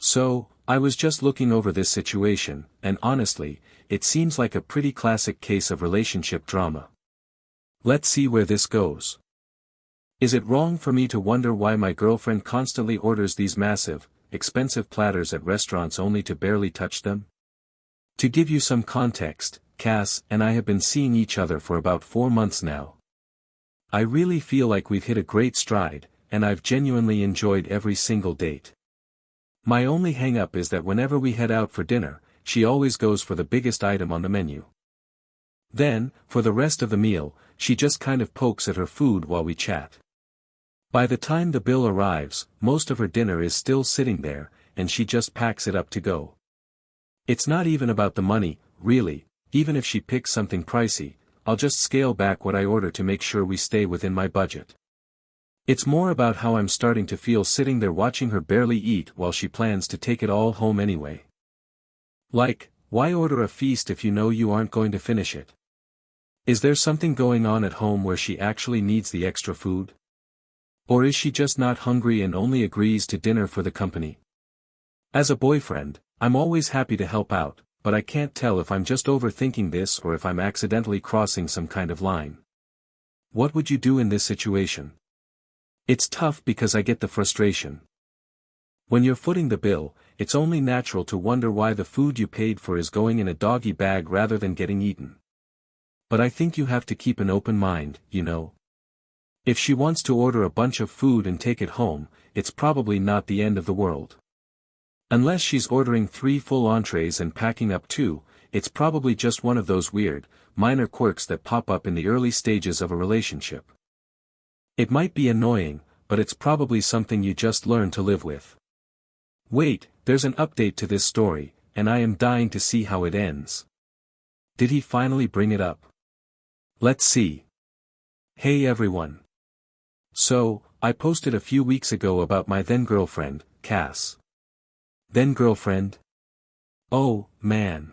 So, I was just looking over this situation, and honestly, it seems like a pretty classic case of relationship drama. Let's see where this goes. Is it wrong for me to wonder why my girlfriend constantly orders these massive, expensive platters at restaurants only to barely touch them? To give you some context, Cass and I have been seeing each other for about 4 months now. I really feel like we've hit a great stride, and I've genuinely enjoyed every single date. My only hang-up is that whenever we head out for dinner, she always goes for the biggest item on the menu. Then, for the rest of the meal, she just kind of pokes at her food while we chat. By the time the bill arrives, most of her dinner is still sitting there, and she just packs it up to go. It's not even about the money, really. Even if she picks something pricey, I'll just scale back what I order to make sure we stay within my budget. It's more about how I'm starting to feel sitting there watching her barely eat while she plans to take it all home anyway. Like, why order a feast if you know you aren't going to finish it? Is there something going on at home where she actually needs the extra food? Or is she just not hungry and only agrees to dinner for the company? As a boyfriend, I'm always happy to help out, but I can't tell if I'm just overthinking this or if I'm accidentally crossing some kind of line. What would you do in this situation? It's tough because I get the frustration. When you're footing the bill, it's only natural to wonder why the food you paid for is going in a doggy bag rather than getting eaten. But I think you have to keep an open mind, you know. If she wants to order a bunch of food and take it home, it's probably not the end of the world. Unless she's ordering 3 full entrees and packing up 2, it's probably just one of those weird, minor quirks that pop up in the early stages of a relationship. It might be annoying, but it's probably something you just learn to live with. Wait, there's an update to this story, and I am dying to see how it ends. Did he finally bring it up? Let's see. Hey everyone. So, I posted a few weeks ago about my then-girlfriend, Cass. Then-girlfriend? Oh, man.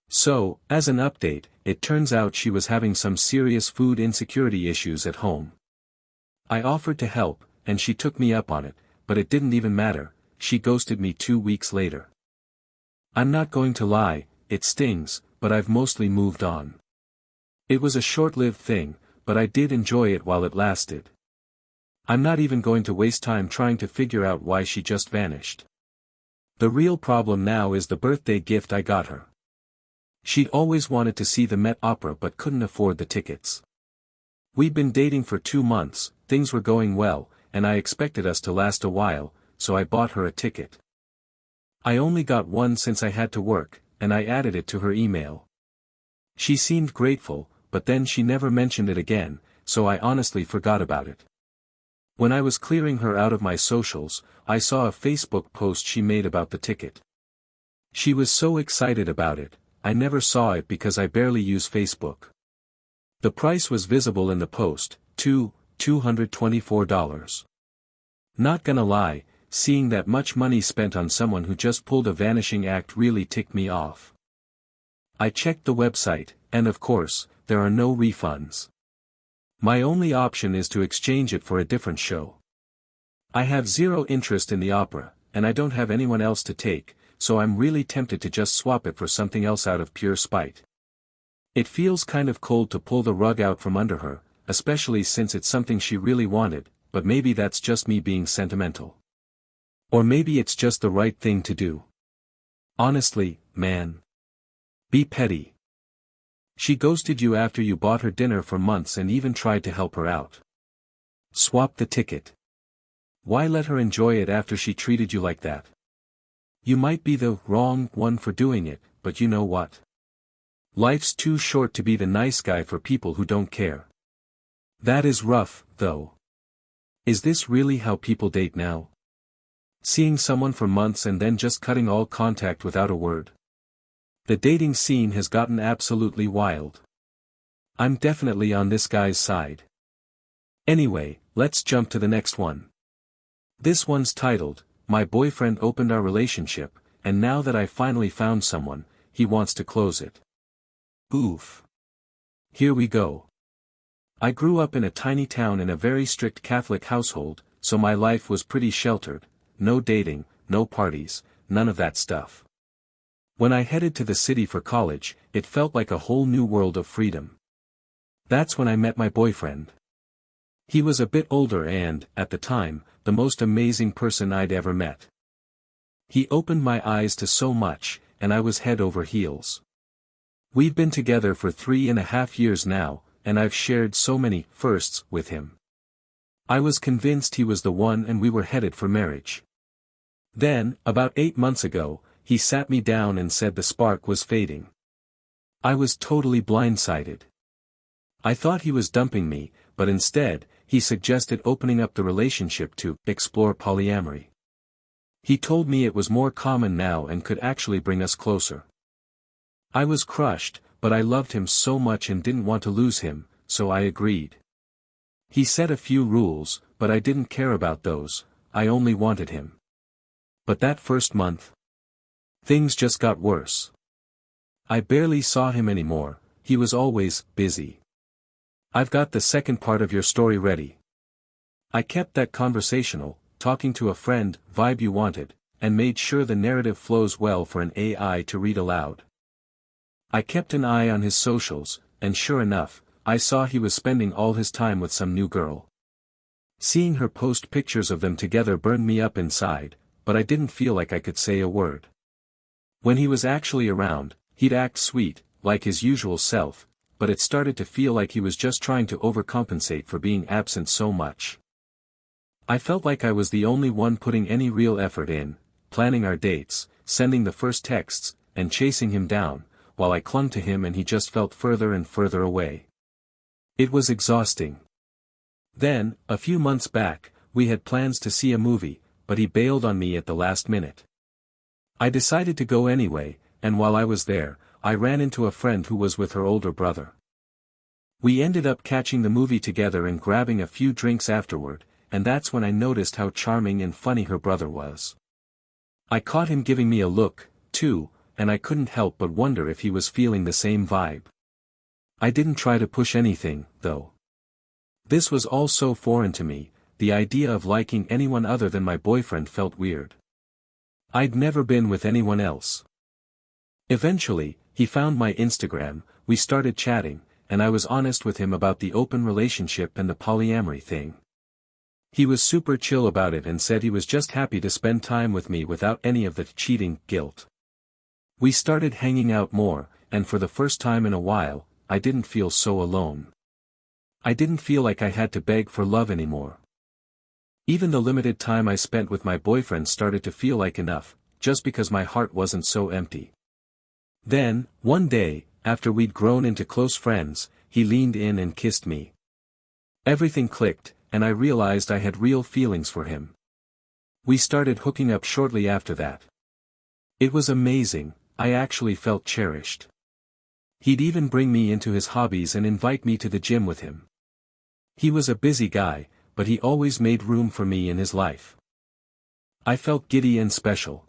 So, as an update, it turns out she was having some serious food insecurity issues at home. I offered to help, and she took me up on it, but it didn't even matter, she ghosted me 2 weeks later. I'm not going to lie, it stings, but I've mostly moved on. It was a short-lived thing, but I did enjoy it while it lasted. I'm not even going to waste time trying to figure out why she just vanished. The real problem now is the birthday gift I got her. She'd always wanted to see the Met Opera but couldn't afford the tickets. We'd been dating for 2 months, things were going well, and I expected us to last a while, so I bought her a ticket. I only got one since I had to work, and I added it to her email. She seemed grateful, but then she never mentioned it again, so I honestly forgot about it. When I was clearing her out of my socials, I saw a Facebook post she made about the ticket. She was so excited about it, I never saw it because I barely use Facebook. The price was visible in the post, $224. Not gonna lie, seeing that much money spent on someone who just pulled a vanishing act really ticked me off. I checked the website, and of course, there are no refunds. My only option is to exchange it for a different show. I have zero interest in the opera, and I don't have anyone else to take, so I'm really tempted to just swap it for something else out of pure spite. It feels kind of cold to pull the rug out from under her, especially since it's something she really wanted, but maybe that's just me being sentimental. Or maybe it's just the right thing to do. Honestly, man. Be petty. She ghosted you after you bought her dinner for months and even tried to help her out. Swap the ticket. Why let her enjoy it after she treated you like that? You might be the wrong one for doing it, but you know what? Life's too short to be the nice guy for people who don't care. That is rough, though. Is this really how people date now? Seeing someone for months and then just cutting all contact without a word? The dating scene has gotten absolutely wild. I'm definitely on this guy's side. Anyway, let's jump to the next one. This one's titled, "My boyfriend opened our relationship, and now that I finally found someone, he wants to close it." Oof. Here we go. I grew up in a tiny town in a very strict Catholic household, so my life was pretty sheltered, no dating, no parties, none of that stuff. When I headed to the city for college, it felt like a whole new world of freedom. That's when I met my boyfriend. He was a bit older and, at the time, the most amazing person I'd ever met. He opened my eyes to so much, and I was head over heels. We've been together for 3.5 years now, and I've shared so many firsts with him. I was convinced he was the one and we were headed for marriage. Then, about 8 months ago, he sat me down and said the spark was fading. I was totally blindsided. I thought he was dumping me, but instead, he suggested opening up the relationship to explore polyamory. He told me it was more common now and could actually bring us closer. I was crushed, but I loved him so much and didn't want to lose him, so I agreed. He set a few rules, but I didn't care about those, I only wanted him. But that first month, things just got worse. I barely saw him anymore, he was always busy. I've got the second part of your story ready. I kept that conversational, talking to a friend, vibe you wanted, and made sure the narrative flows well for an AI to read aloud. I kept an eye on his socials, and sure enough, I saw he was spending all his time with some new girl. Seeing her post pictures of them together burned me up inside, but I didn't feel like I could say a word. When he was actually around, he'd act sweet, like his usual self, but it started to feel like he was just trying to overcompensate for being absent so much. I felt like I was the only one putting any real effort in, planning our dates, sending the first texts, and chasing him down, while I clung to him and he just felt further and further away. It was exhausting. Then, a few months back, we had plans to see a movie, but he bailed on me at the last minute. I decided to go anyway, and while I was there, I ran into a friend who was with her older brother. We ended up catching the movie together and grabbing a few drinks afterward, and that's when I noticed how charming and funny her brother was. I caught him giving me a look, too, and I couldn't help but wonder if he was feeling the same vibe. I didn't try to push anything, though. This was all so foreign to me, the idea of liking anyone other than my boyfriend felt weird. I'd never been with anyone else. Eventually, he found my Instagram, we started chatting, and I was honest with him about the open relationship and the polyamory thing. He was super chill about it and said he was just happy to spend time with me without any of the cheating guilt. We started hanging out more, and for the first time in a while, I didn't feel so alone. I didn't feel like I had to beg for love anymore. Even the limited time I spent with my boyfriend started to feel like enough, just because my heart wasn't so empty. Then, one day, after we'd grown into close friends, he leaned in and kissed me. Everything clicked, and I realized I had real feelings for him. We started hooking up shortly after that. It was amazing, I actually felt cherished. He'd even bring me into his hobbies and invite me to the gym with him. He was a busy guy, but he always made room for me in his life. I felt giddy and special.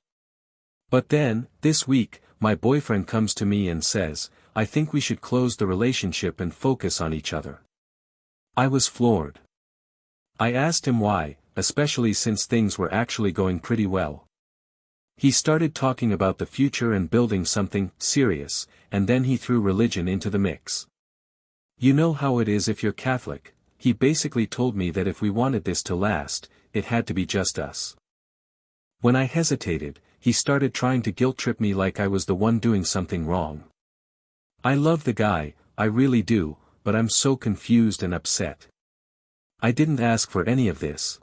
But then, this week, my boyfriend comes to me and says, I think we should close the relationship and focus on each other. I was floored. I asked him why, especially since things were actually going pretty well. He started talking about the future and building something serious, and then he threw religion into the mix. You know how it is if you're Catholic, he basically told me that if we wanted this to last, it had to be just us. When I hesitated, he started trying to guilt-trip me like I was the one doing something wrong. I love the guy, I really do, but I'm so confused and upset. I didn't ask for any of this.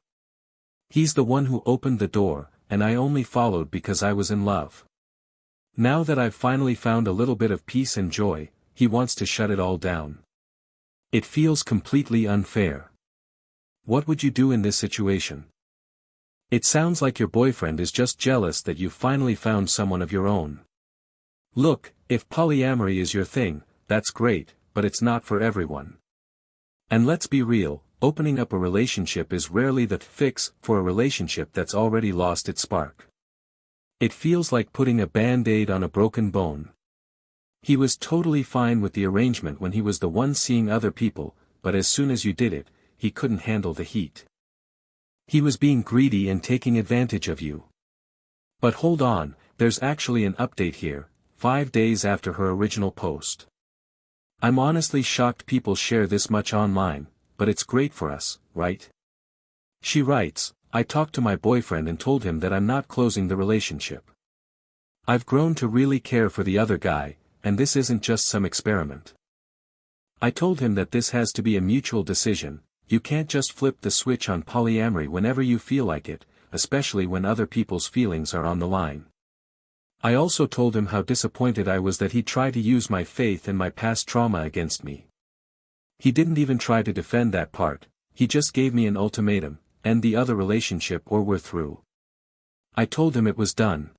He's the one who opened the door, and I only followed because I was in love. Now that I've finally found a little bit of peace and joy, he wants to shut it all down. It feels completely unfair. What would you do in this situation? It sounds like your boyfriend is just jealous that you finally found someone of your own. Look, if polyamory is your thing, that's great, but it's not for everyone. And let's be real, opening up a relationship is rarely the fix for a relationship that's already lost its spark. It feels like putting a band-aid on a broken bone. He was totally fine with the arrangement when he was the one seeing other people, but as soon as you did it, he couldn't handle the heat. He was being greedy and taking advantage of you. But hold on, there's actually an update here, 5 days after her original post. I'm honestly shocked people share this much online, but it's great for us, right? She writes, I talked to my boyfriend and told him that I'm not closing the relationship. I've grown to really care for the other guy, and this isn't just some experiment. I told him that this has to be a mutual decision. You can't just flip the switch on polyamory whenever you feel like it, especially when other people's feelings are on the line. I also told him how disappointed I was that he tried to use my faith and my past trauma against me. He didn't even try to defend that part, he just gave me an ultimatum, end the other relationship or we're through. I told him it was done.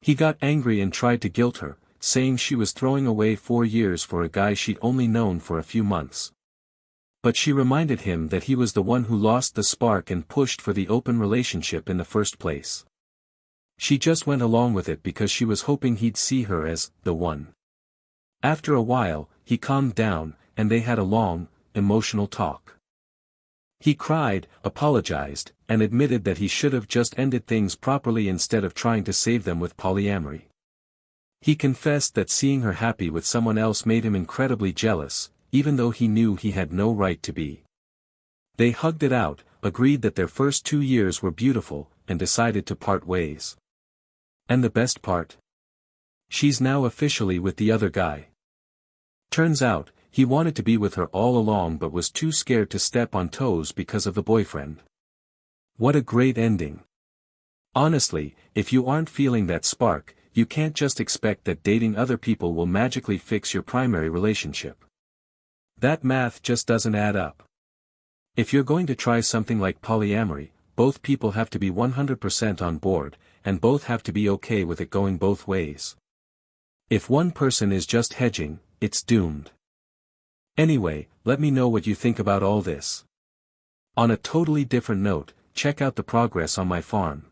He got angry and tried to guilt her, saying she was throwing away 4 years for a guy she'd only known for a few months. But she reminded him that he was the one who lost the spark and pushed for the open relationship in the first place. She just went along with it because she was hoping he'd see her as the one. After a while, he calmed down, and they had a long, emotional talk. He cried, apologized, and admitted that he should have just ended things properly instead of trying to save them with polyamory. He confessed that seeing her happy with someone else made him incredibly jealous, even though he knew he had no right to be. They hugged it out, agreed that their first 2 years were beautiful, and decided to part ways. And the best part? She's now officially with the other guy. Turns out, he wanted to be with her all along but was too scared to step on toes because of the boyfriend. What a great ending. Honestly, if you aren't feeling that spark, you can't just expect that dating other people will magically fix your primary relationship. That math just doesn't add up. If you're going to try something like polyamory, both people have to be 100% on board, and both have to be okay with it going both ways. If one person is just hedging, it's doomed. Anyway, let me know what you think about all this. On a totally different note, check out the progress on my farm.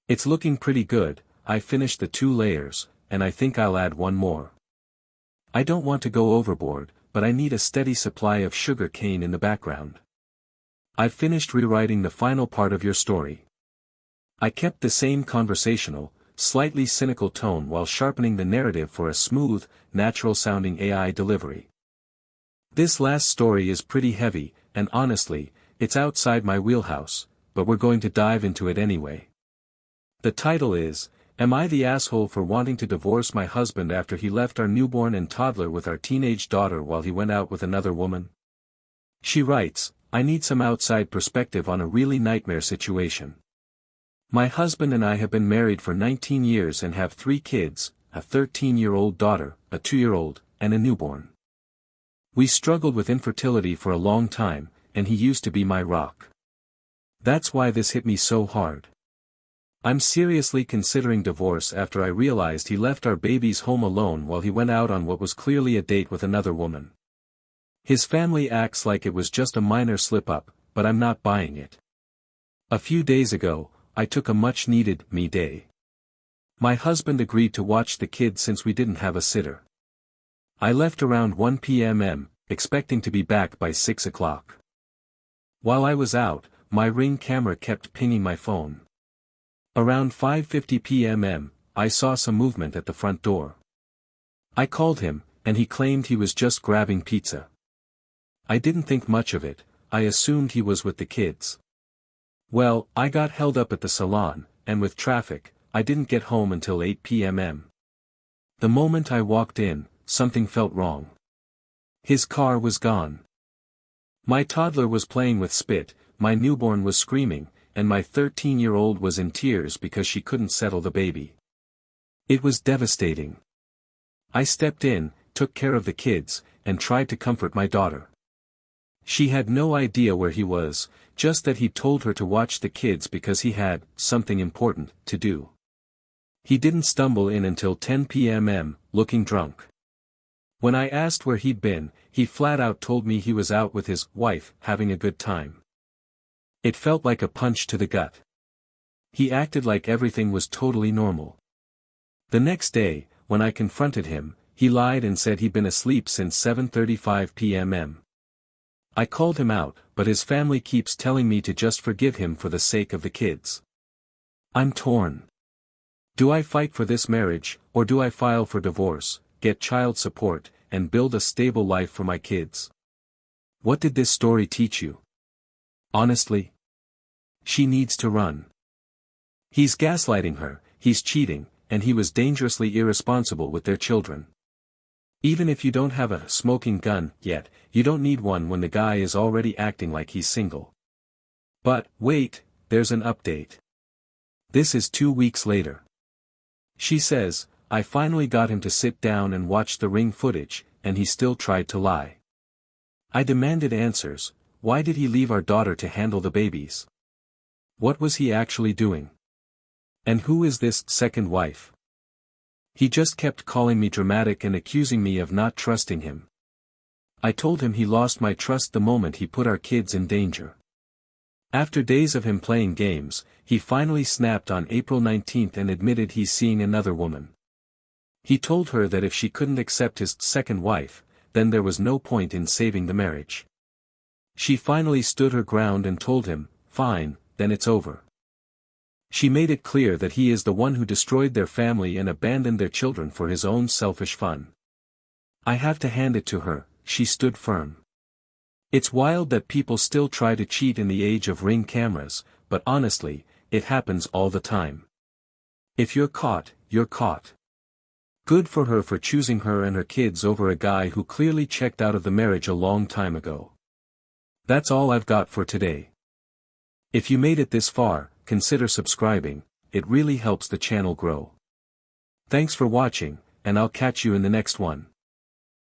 It's looking pretty good. I finished the 2 layers, and I think I'll add 1 more. I don't want to go overboard, but I need a steady supply of sugar cane in the background. I've finished rewriting the final part of your story. I kept the same conversational, slightly cynical tone while sharpening the narrative for a smooth, natural-sounding AI delivery. This last story is pretty heavy, and honestly, it's outside my wheelhouse, but we're going to dive into it anyway. The title is, Am I the Asshole for Wanting to Divorce My Husband After He Left Our Newborn and Toddler with Our Teenage Daughter While He Went Out with Another Woman? She writes, I need some outside perspective on a really nightmare situation. My husband and I have been married for 19 years and have 3 kids, a 13-year-old daughter, a 2-year-old, and a newborn. We struggled with infertility for a long time, and he used to be my rock. That's why this hit me so hard. I'm seriously considering divorce after I realized he left our babies home alone while he went out on what was clearly a date with another woman. His family acts like it was just a minor slip-up, but I'm not buying it. A few days ago, I took a much-needed me day. My husband agreed to watch the kids since we didn't have a sitter. I left around 1 p.m., expecting to be back by 6 o'clock. While I was out, my Ring camera kept pinging my phone. Around 5:50 p.m., I saw some movement at the front door. I called him, and he claimed he was just grabbing pizza. I didn't think much of it, I assumed he was with the kids. Well, I got held up at the salon, and with traffic, I didn't get home until 8 p.m. The moment I walked in, something felt wrong. His car was gone. My toddler was playing with spit, my newborn was screaming, and my 13-year-old was in tears because she couldn't settle the baby. It was devastating. I stepped in, took care of the kids, and tried to comfort my daughter. She had no idea where he was, just that he told her to watch the kids because he had something important to do. He didn't stumble in until 10 p.m., looking drunk. When I asked where he'd been, he flat out told me he was out with his wife having a good time. It felt like a punch to the gut. He acted like everything was totally normal. The next day, when I confronted him, he lied and said he'd been asleep since 7:35 p.m. I called him out, but his family keeps telling me to just forgive him for the sake of the kids. I'm torn. Do I fight for this marriage, or do I file for divorce, get child support, and build a stable life for my kids? What did this story teach you? Honestly, she needs to run. He's gaslighting her, he's cheating, and he was dangerously irresponsible with their children. Even if you don't have a smoking gun yet, you don't need one when the guy is already acting like he's single. But, wait, there's an update. This is 2 weeks later. She says, I finally got him to sit down and watch the ring footage, and he still tried to lie. I demanded answers. Why did he leave our daughter to handle the babies? What was he actually doing? And who is this second wife? He just kept calling me dramatic and accusing me of not trusting him. I told him he lost my trust the moment he put our kids in danger. After days of him playing games, he finally snapped on April 19th and admitted he's seeing another woman. He told her that if she couldn't accept his second wife, then there was no point in saving the marriage. She finally stood her ground and told him, fine, then it's over. She made it clear that he is the one who destroyed their family and abandoned their children for his own selfish fun. I have to hand it to her, she stood firm. It's wild that people still try to cheat in the age of Ring cameras, but honestly, it happens all the time. If you're caught, you're caught. Good for her for choosing her and her kids over a guy who clearly checked out of the marriage a long time ago. That's all I've got for today. If you made it this far, consider subscribing, it really helps the channel grow. Thanks for watching, and I'll catch you in the next one.